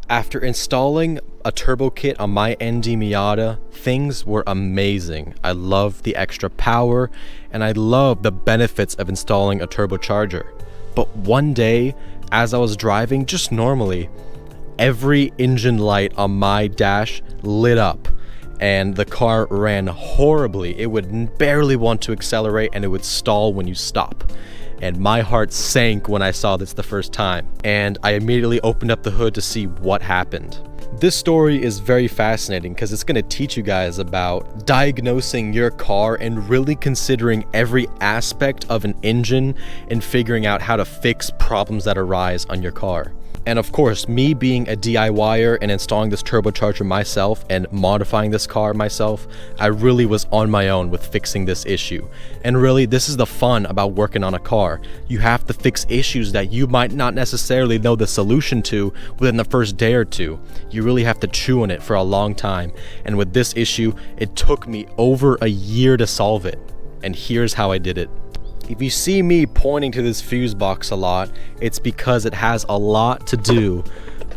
After installing a turbo kit on my ND Miata, things were amazing. I loved the extra power and I loved the benefits of installing a turbocharger. But one day, as I was driving just normally, every engine light on my dash lit up and the car ran horribly. It would barely want to accelerate and it would stall when you stop. And my heart sank when I saw this the first time, and I immediately opened up the hood to see what happened. This story is very fascinating because it's going to teach you guys about diagnosing your car and really considering every aspect of an engine and figuring out how to fix problems that arise on your car. And of course, me being a DIYer and installing this turbocharger myself and modifying this car myself, I really was on my own with fixing this issue. And really, this is the fun about working on a car. You have to fix issues that you might not necessarily know the solution to within the first day or two. You really have to chew on it for a long time. And with this issue, it took me over a year to solve it. And here's how I did it. If you see me pointing to this fuse box a lot, it's because it has a lot to do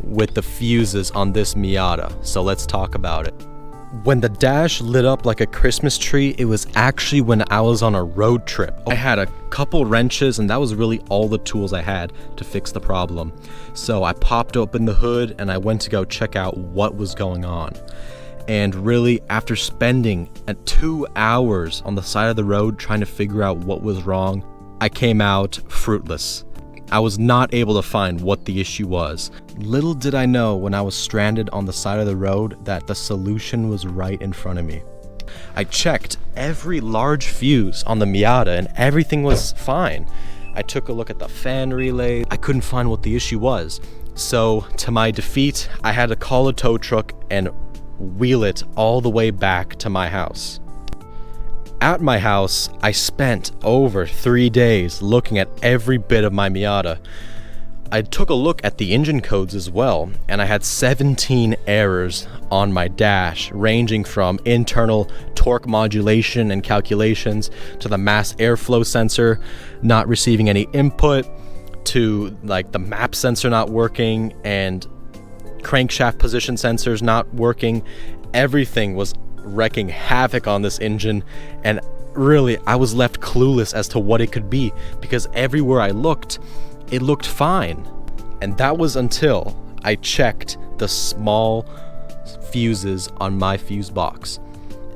with the fuses on this Miata. So let's talk about it. When the dash lit up like a Christmas tree, it was actually when I was on a road trip. I had a couple wrenches and that was really all the tools I had to fix the problem. So I popped open the hood and I went to go check out what was going on. And really, after spending 2 hours on the side of the road trying to figure out what was wrong, I came out fruitless. I was not able to find what the issue was. Little did I know when I was stranded on the side of the road that the solution was right in front of me. I checked every large fuse on the Miata and everything was fine. I took a look at the fan relay. I couldn't find what the issue was. So, to my defeat, I had to call a tow truck and wheel it all the way back to my house. At my house, I spent over 3 days looking at every bit of my Miata. I took a look at the engine codes as well, and I had 17 errors on my dash, ranging from internal torque modulation and calculations to the mass airflow sensor not receiving any input, to like the map sensor not working and crankshaft position sensors not working. Everything was wreaking havoc on this engine, and really I was left clueless as to what it could be because everywhere I looked, it looked fine. And that was until I checked the small fuses on my fuse box.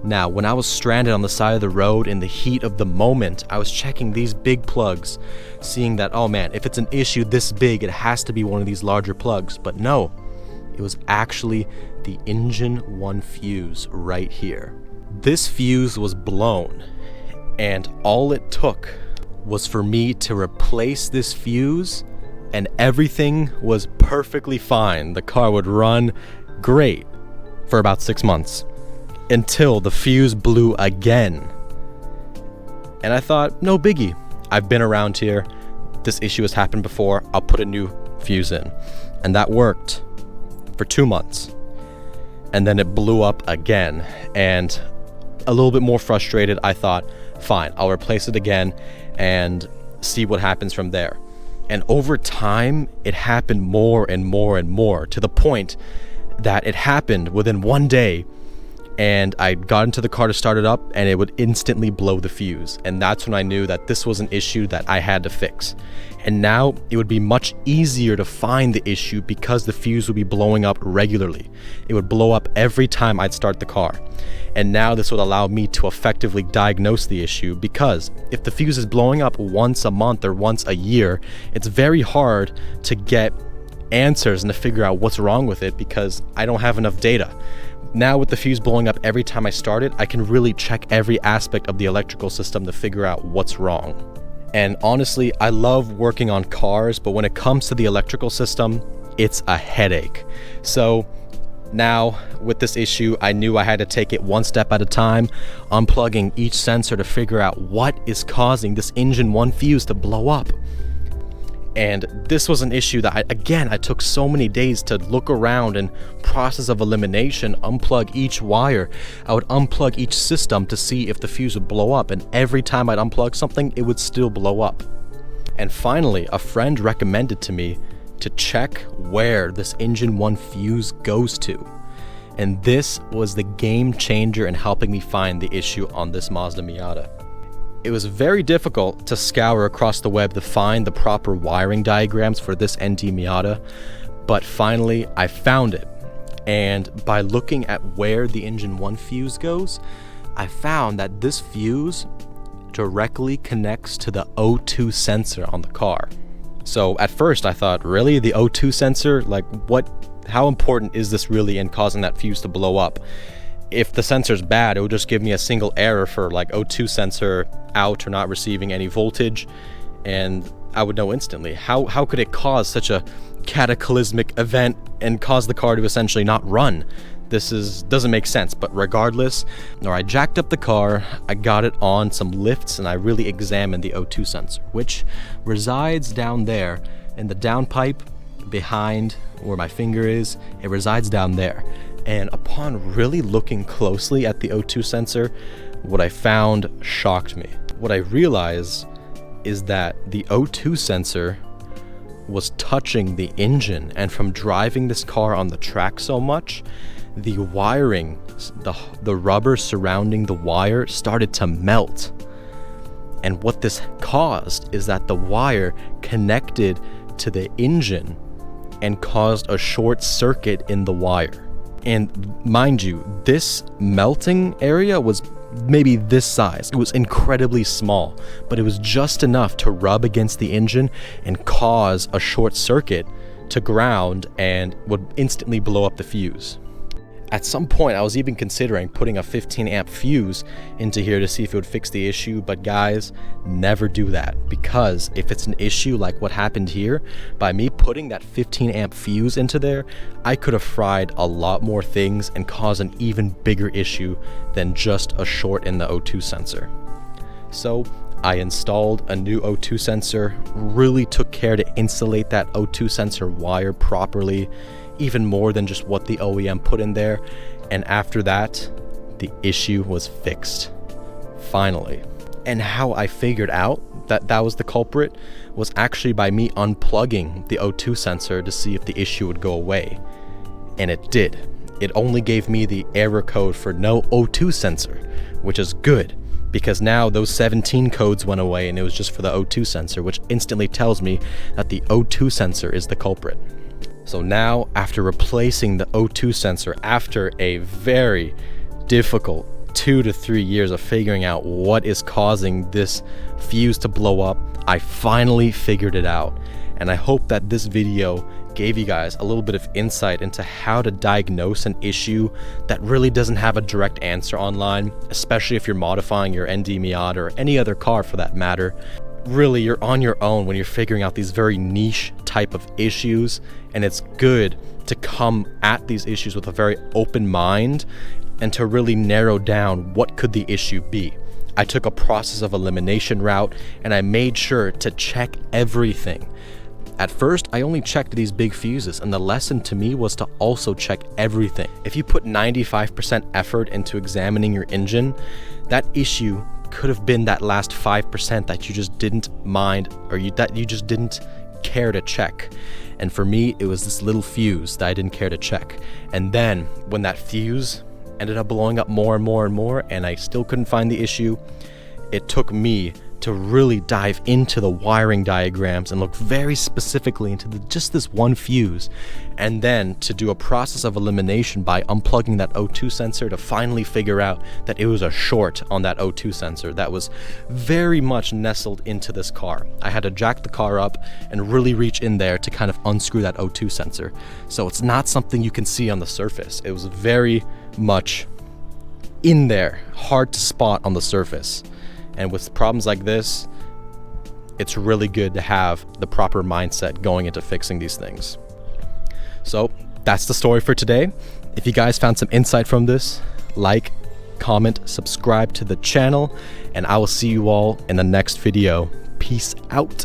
Now, when I was stranded on the side of the road in the heat of the moment, I was checking these big plugs, seeing that, oh man, if it's an issue this big, it has to be one of these larger plugs. But no, it was actually the engine 1 fuse right here. This fuse was blown, and all it took was for me to replace this fuse, and everything was perfectly fine. The car would run great for about 6 months until the fuse blew again. And I thought, no biggie. I've been around here. This issue has happened before. I'll put a new fuse in. And that worked for 2 months, and then it blew up again. And a little bit more frustrated, I thought, fine, I'll replace it again and see what happens from there. And over time, it happened more and more and more, to the point that it happened within 1 day, and I got into the car to start it up and it would instantly blow the fuse. And that's when I knew that this was an issue that I had to fix. And now it would be much easier to find the issue because the fuse would be blowing up regularly. It would blow up every time I'd start the car. And now this would allow me to effectively diagnose the issue, because if the fuse is blowing up once a month or once a year, it's very hard to get answers and to figure out what's wrong with it because I don't have enough data. Now with the fuse blowing up every time I start it, I can really check every aspect of the electrical system to figure out what's wrong. And honestly, I love working on cars, but when it comes to the electrical system, it's a headache. So now with this issue, I knew I had to take it one step at a time, unplugging each sensor to figure out what is causing this engine 1 fuse to blow up. And this was an issue that I took so many days to look around and process of elimination, unplug each wire. I would unplug each system to see if the fuse would blow up, and every time I'd unplug something, it would still blow up. And finally, a friend recommended to me to check where this engine 1 fuse goes to. And this was the game changer in helping me find the issue on this Mazda Miata. It was very difficult to scour across the web to find the proper wiring diagrams for this ND Miata, but finally I found it. And by looking at where the engine 1 fuse goes, I found that this fuse directly connects to the O2 sensor on the car. So at first I thought, really? The O2 sensor? Like, how important is this really in causing that fuse to blow up? If the sensor's bad, it would just give me a single error for like O2 sensor out or not receiving any voltage, and I would know instantly. How could it cause such a cataclysmic event and cause the car to essentially not run? Doesn't make sense. But regardless, I jacked up the car, I got it on some lifts, and I really examined the O2 sensor, which resides down there in the downpipe behind where my finger is. It resides down there. And upon really looking closely at the O2 sensor, what I found shocked me. What I realized is that the O2 sensor was touching the engine, and from driving this car on the track so much, the wiring, the rubber surrounding the wire started to melt. And what this caused is that the wire connected to the engine and caused a short circuit in the wire. And mind you, this melting area was maybe this size. It was incredibly small, but it was just enough to rub against the engine and cause a short circuit to ground and would instantly blow up the fuse. At some point, I was even considering putting a 15 amp fuse into here to see if it would fix the issue, but guys, never do that, because if it's an issue like what happened here, by me putting that 15 amp fuse into there, I could have fried a lot more things and caused an even bigger issue than just a short in the O2 sensor. So I installed a new O2 sensor, really took care to insulate that O2 sensor wire properly, even more than just what the OEM put in there, and after that, the issue was fixed, finally. And how I figured out that that was the culprit was actually by me unplugging the O2 sensor to see if the issue would go away, and it did. It only gave me the error code for no O2 sensor, which is good, because now those 17 codes went away and it was just for the O2 sensor, which instantly tells me that the O2 sensor is the culprit. So now, after replacing the O2 sensor, after a very difficult 2 to 3 years of figuring out what is causing this fuse to blow up, I finally figured it out. And I hope that this video gave you guys a little bit of insight into how to diagnose an issue that really doesn't have a direct answer online, especially if you're modifying your ND Miata or any other car for that matter. Really, you're on your own when you're figuring out these very niche type of issues, and it's good to come at these issues with a very open mind and to really narrow down what could the issue be. I took a process of elimination route, and I made sure to check everything. At first, I only checked these big fuses, and the lesson to me was to also check everything. If you put 95% effort into examining your engine, that issue could have been that last 5% that you just didn't mind, or that you just didn't care to check. And for me, it was this little fuse that I didn't care to check. And then when that fuse ended up blowing up more and more and more, and I still couldn't find the issue, it took me to really dive into the wiring diagrams and look very specifically into just this one fuse, and then to do a process of elimination by unplugging that O2 sensor to finally figure out that it was a short on that O2 sensor that was very much nestled into this car. I had to jack the car up and really reach in there to kind of unscrew that O2 sensor. So it's not something you can see on the surface. It was very much in there, hard to spot on the surface. And with problems like this, it's really good to have the proper mindset going into fixing these things. So that's the story for today. If you guys found some insight from this, like, comment, subscribe to the channel, and I will see you all in the next video. Peace out.